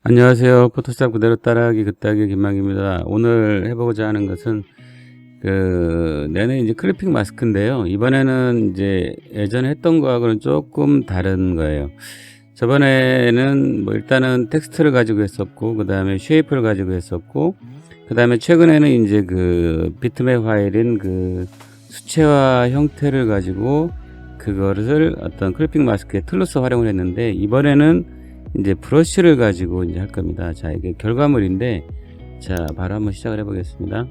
안녕하세요. 포토샵 그대로 따라하기 긋하기 김만기입니다. 오늘 해보고자 하는 것은 내내 이제 클리핑 마스크인데요. 이번에는 이제 예전에 했던 거하고는 조금 다른 거예요. 저번에는 뭐 일단은 텍스트를 가지고 했었고, 그 다음에 쉐이프를 가지고 했었고, 그 다음에 최근에는 이제 그 비트맵 파일인 그 수채화 형태를 가지고 그거를 어떤 클리핑 마스크의 틀로서 활용을 했는데, 이번에는 이제 브러쉬를 가지고 이제 할 겁니다. 자, 이게 결과물인데, 자, 바로 한번 시작을 해 보겠습니다.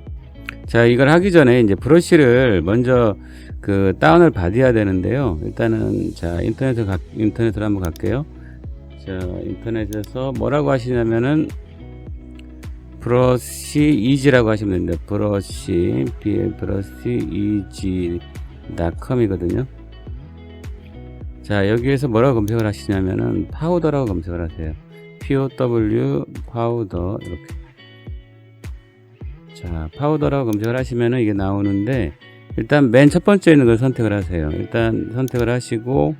자, 이걸 하기 전에 이제 브러쉬를 먼저 그 다운을 받아야 되는데요. 일단은 자, 인터넷으로 한번 갈게요. 자, 인터넷에서 뭐라고 하시냐면은 브러쉬 이지라고 하시면 됩니다. 브러쉬 이지닷컴이거든요. 자, 여기에서 뭐라고 검색을 하시냐면은 파우더라고 검색을 하세요. POW 파우더, 이렇게. 자, 파우더라고 검색을 하시면은 이게 나오는데, 일단 맨 첫 번째 있는 걸 선택을 하세요. 일단 선택을 하시고,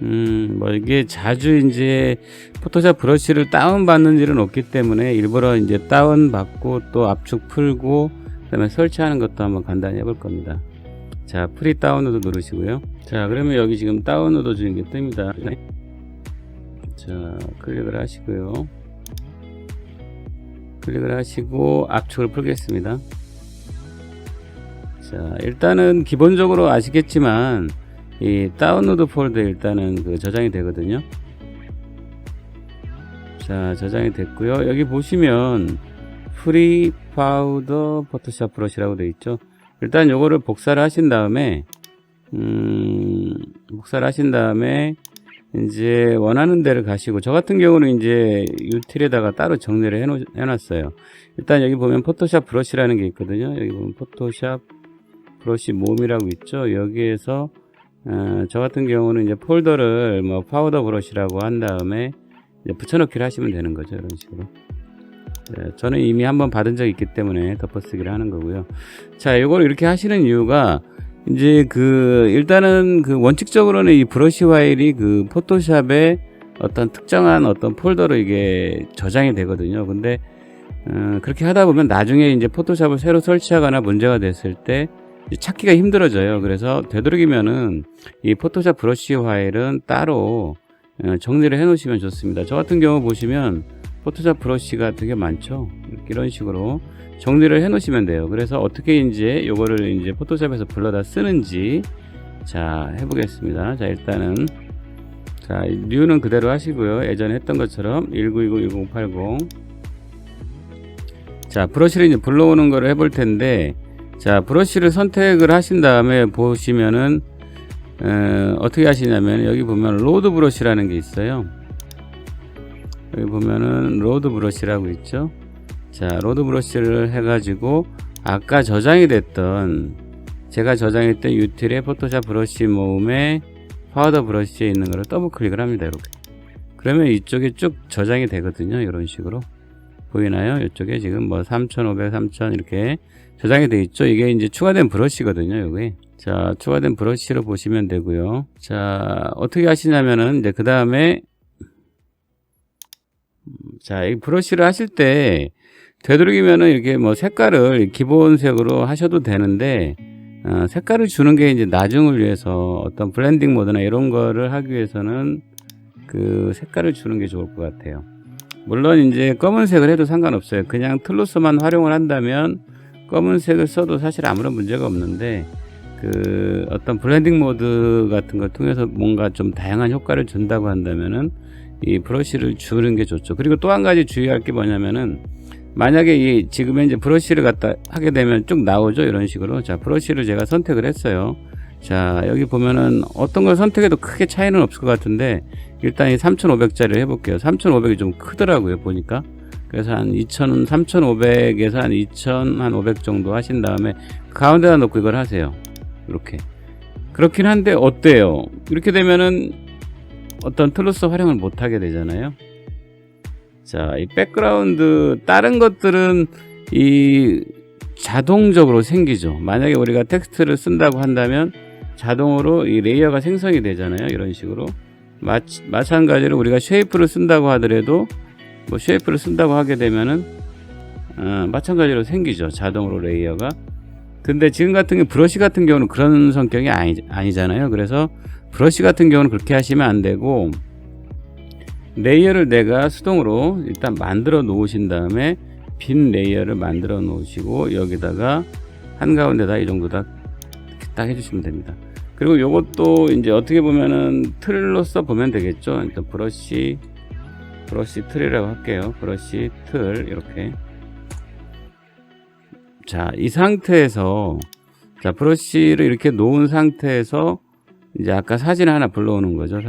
뭐 이게 자주 이제 포토샵 브러쉬를 다운받는 일은 없기 때문에 일부러 이제 다운받고 또 압축 풀고 그 다음에 설치하는 것도 한번 간단히 해볼 겁니다. 자, 프리 다운로드 누르시고요. 자, 그러면 여기 지금 다운로드 주는 게 뜹니다. 자, 클릭을 하시고요. 클릭을 하시고 압축을 풀겠습니다. 자, 일단은 기본적으로 아시겠지만 이 다운로드 폴더에 일단은 그 저장이 되거든요. 자, 저장이 됐고요. 여기 보시면 프리 파우더 포토샵 브러쉬라고 되어 있죠. 일단 요거를 복사를 하신 다음에 이제 원하는 데를 가시고, 저 같은 경우는 이제 유틸에다가 따로 정리를 해놨어요. 일단 여기 보면 포토샵 브러쉬라는 게 있거든요. 여기 보면 포토샵 브러쉬 몬이라고 있죠. 여기에서 저 같은 경우는 이제 폴더를 뭐 파우더 브러쉬라고 한 다음에 이제 붙여넣기를 하시면 되는 거죠. 이런 식으로. 네, 저는 이미 한번 받은 적이 있기 때문에 덮어쓰기를 하는 거고요. 자, 이걸 이렇게 하시는 이유가 이제 일단은 원칙적으로는 이 브러쉬 파일이 그 포토샵에 어떤 특정한 어떤 폴더로 이게 저장이 되거든요. 근데 그렇게 하다 보면 나중에 이제 포토샵을 새로 설치하거나 문제가 됐을 때 찾기가 힘들어져요. 그래서 되도록이면은 이 포토샵 브러쉬 파일은 따로 정리를 해 놓으시면 좋습니다. 저 같은 경우 보시면 포토샵 브러쉬가 되게 많죠. 이런 식으로 정리를 해 놓으시면 돼요. 그래서 어떻게 이제 요거를 이제 포토샵에서 불러다 쓰는지 자, 해보겠습니다. 자, 일단은 자, 뉴는 그대로 하시고요. 예전에 했던 것처럼 1920-1080. 자, 브러쉬를 이제 불러오는 거를 해볼 텐데, 자, 브러쉬를 선택을 하신 다음에 보시면은 어떻게 하시냐면 여기 보면 로드 브러쉬라는 게 있어요. 여기 보면은 로드 브러쉬라고 있죠. 자, 로드 브러쉬를 해가지고 아까 저장이 됐던, 제가 저장했던 유틸의 포토샵 브러쉬 모음에 파우더 브러쉬에 있는 거를 더블 클릭을 합니다. 이렇게. 그러면 이쪽에 쭉 저장이 되거든요. 이런 식으로. 보이나요? 이쪽에 지금 뭐 3500, 3000 이렇게 저장이 되어 있죠. 이게 이제 추가된 브러쉬거든요. 요게. 자, 추가된 브러쉬로 보시면 되고요. 자, 어떻게 하시냐면은 이제 그 다음에 자, 이 브러쉬를 하실 때 되도록이면은 이렇게 뭐 색깔을 기본색으로 하셔도 되는데, 색깔을 주는 게 이제 나중을 위해서 어떤 블렌딩 모드나 이런 거를 하기 위해서는 그 색깔을 주는 게 좋을 것 같아요. 물론 이제 검은색을 해도 상관없어요. 그냥 틀로서만 활용을 한다면 검은색을 써도 사실 아무런 문제가 없는데, 어떤 블렌딩 모드 같은 걸 통해서 뭔가 좀 다양한 효과를 준다고 한다면은 이 브러쉬를 주는 게 좋죠. 그리고 또 한 가지 주의할 게 뭐냐면은, 만약에 지금 이제 브러쉬를 갖다 하게 되면 쭉 나오죠. 이런 식으로. 자, 브러쉬를 제가 선택을 했어요. 자, 여기 보면은 어떤 걸 선택해도 크게 차이는 없을 것 같은데, 일단 이 3500짜리를 해볼게요. 3500이 좀 크더라고요. 보니까. 그래서 한 3500에서 한 2500 정도 하신 다음에 가운데다 놓고 이걸 하세요. 이렇게. 그렇긴 한데 어때요? 이렇게 되면은 어떤 틀로서 활용을 못하게 되잖아요. 자, 이 백그라운드 다른 것들은 이 자동적으로 생기죠. 만약에 우리가 텍스트를 쓴다고 한다면 자동으로 이 레이어가 생성이 되잖아요. 이런 식으로. 마찬가지로 우리가 쉐이프를 쓴다고 하더라도 뭐 쉐이프를 쓴다고 하게 되면은 마찬가지로 생기죠, 자동으로 레이어가. 근데 지금 같은 경우 브러쉬 같은 경우는 그런 성격이 아니잖아요. 그래서 브러쉬 같은 경우는 그렇게 하시면 안 되고, 레이어를 내가 수동으로 일단 만들어 놓으신 다음에 빈 레이어를 만들어 놓으시고, 여기다가 한가운데다 이 정도 딱 해주시면 됩니다. 그리고 요것도 이제 어떻게 보면은 틀로써 보면 되겠죠. 일단 브러쉬 틀이라고 할게요. 브러쉬 틀, 이렇게. 자, 이 상태에서, 자, 브러쉬를 이렇게 놓은 상태에서 이제 아까 사진을 하나 불러오는 거죠.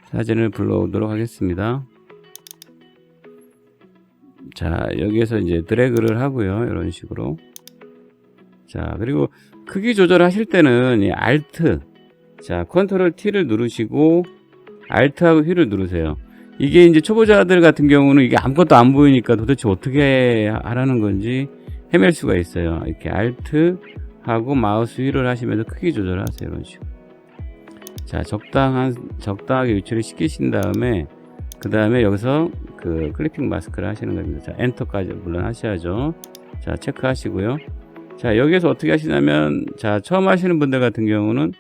사진을 불러오도록 하겠습니다. 자, 여기에서 이제 드래그를 하고요, 이런 식으로. 자, 그리고 크기 조절하실 때는 이 Alt, 자, 컨트롤 T를 누르시고 Alt하고 W를 누르세요. 이게 이제 초보자들 같은 경우는 이게 아무것도 안 보이니까 도대체 어떻게 하라는 건지 헤맬 수가 있어요. 이렇게 Alt하고 마우스 휠을 하시면서 크기 조절하세요, 이런 식으로. 자, 적당하게 위치를 시키신 다음에, 그 다음에 여기서 그 클리핑 마스크를 하시는 겁니다. 자, 엔터까지 물론 하셔야죠. 자, 체크하시고요. 자, 여기에서 어떻게 하시냐면, 자, 처음 하시는 분들 같은 경우는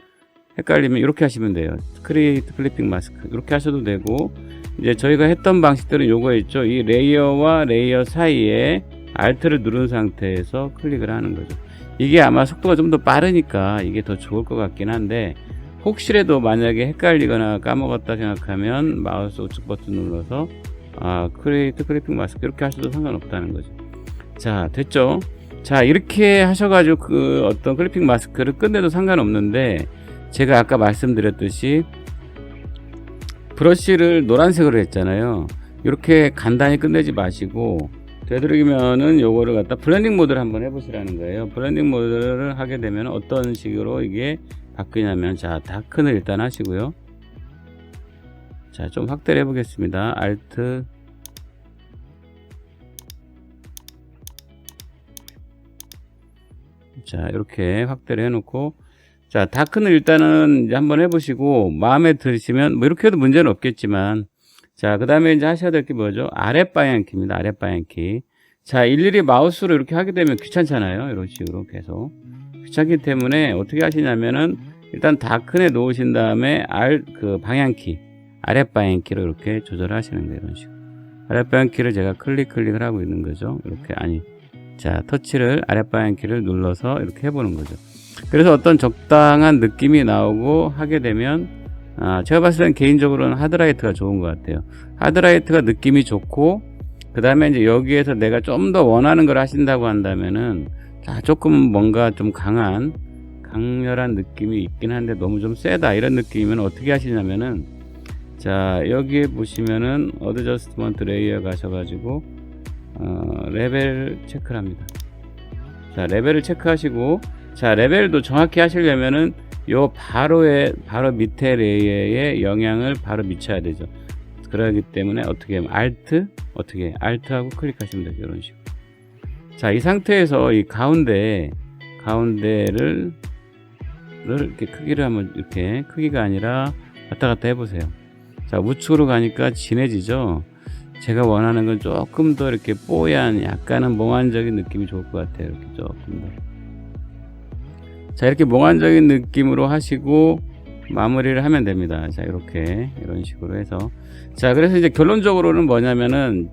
헷갈리면 이렇게 하시면 돼요. 크리에이트 클리핑 마스크 이렇게 하셔도 되고, 이제 저희가 했던 방식들은 요거 있죠. 이 레이어와 레이어 사이에 Alt를 누른 상태에서 클릭을 하는 거죠. 이게 아마 속도가 좀 더 빠르니까 이게 더 좋을 것 같긴 한데, 혹시라도 만약에 헷갈리거나 까먹었다 생각하면 마우스 우측 버튼 눌러서 크리에이트 클리핑 마스크 이렇게 하셔도 상관없다는 거죠. 자, 됐죠? 자, 이렇게 하셔가지고 그 어떤 클리핑 마스크를 끝내도 상관없는데, 제가 아까 말씀드렸듯이 브러쉬를 노란색으로 했잖아요. 이렇게 간단히 끝내지 마시고, 되도록이면은 요거를 갖다 블렌딩 모드를 한번 해보시라는 거예요. 블렌딩 모드를 하게 되면 어떤 식으로 이게 바뀌냐면, 자, 다크는 일단 하시고요. 자, 좀 확대를 해보겠습니다. Alt, 자, 이렇게 확대를 해놓고, 자, 다크는 일단은 이제 한번 해보시고, 마음에 드시면, 뭐 이렇게 해도 문제는 없겠지만, 자, 그 다음에 이제 하셔야 될 게 뭐죠? 아랫방향키입니다. 아랫방향키. 자, 일일이 마우스로 이렇게 하게 되면 귀찮잖아요. 이런 식으로 계속. 귀찮기 때문에 어떻게 하시냐면은, 일단 다크에 놓으신 다음에 방향키, 아랫방향키로 이렇게 조절하시는 거예요. 이런 식으로. 아랫방향키를 제가 클릭을 하고 있는 거죠. 이렇게, 자, 터치를, 아랫방향키를 눌러서 이렇게 해보는 거죠. 그래서 어떤 적당한 느낌이 나오고 하게 되면, 제가 봤을 땐 개인적으로는 하드라이트가 좋은 것 같아요. 하드라이트가 느낌이 좋고, 그 다음에 이제 여기에서 내가 좀 더 원하는 걸 하신다고 한다면은, 자, 조금 뭔가 좀 강렬한 느낌이 있긴 한데 너무 좀 세다, 이런 느낌이면 어떻게 하시냐면은, 자, 여기에 보시면은 어드저스트먼트 레이어 가셔가지고 레벨 체크를 합니다. 자, 레벨을 체크하시고, 자, 레벨도 정확히 하시려면은 요 바로 밑에 레이어에 영향을 바로 미쳐야 되죠. 그러기 때문에 어떻게 하면 Alt하고 클릭하시면 되죠. 이런 식으로. 자, 이 상태에서 이 가운데를 이렇게 크기를 한번, 이렇게 크기가 아니라 왔다 갔다 해보세요. 자, 우측으로 가니까 진해지죠. 제가 원하는 건 조금 더 이렇게 뽀얀, 약간은 몽환적인 느낌이 좋을 것 같아요. 이렇게 조금 더. 자, 이렇게 몽환적인 느낌으로 하시고 마무리를 하면 됩니다. 자, 이런 식으로 해서. 자, 그래서 이제 결론적으로는 뭐냐면은,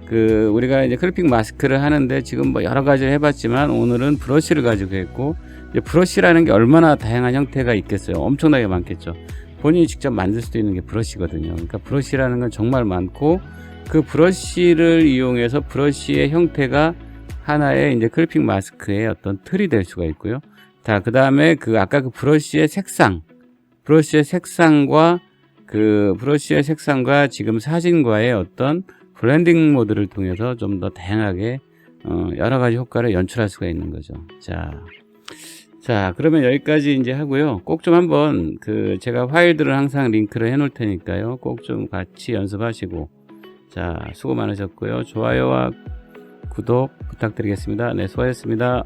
우리가 이제 클리핑 마스크를 하는데 지금 뭐 여러 가지를 해봤지만, 오늘은 브러쉬를 가지고 했고, 이제 브러쉬라는 게 얼마나 다양한 형태가 있겠어요. 엄청나게 많겠죠. 본인이 직접 만들 수도 있는 게 브러쉬거든요. 그러니까 브러쉬라는 건 정말 많고, 그 브러쉬를 이용해서 브러쉬의 형태가 하나의 이제 클리핑 마스크의 어떤 틀이 될 수가 있고요. 자, 그 다음에 아까 브러쉬의 색상과 지금 사진과의 어떤 블렌딩 모드를 통해서 좀 더 다양하게 여러 가지 효과를 연출할 수가 있는 거죠. 자, 그러면 여기까지 이제 하고요. 꼭 좀 한번 제가 파일들을 항상 링크를 해 놓을 테니까요. 꼭 좀 같이 연습하시고. 자, 수고 많으셨고요. 좋아요와 구독 부탁드리겠습니다. 네, 수고하셨습니다.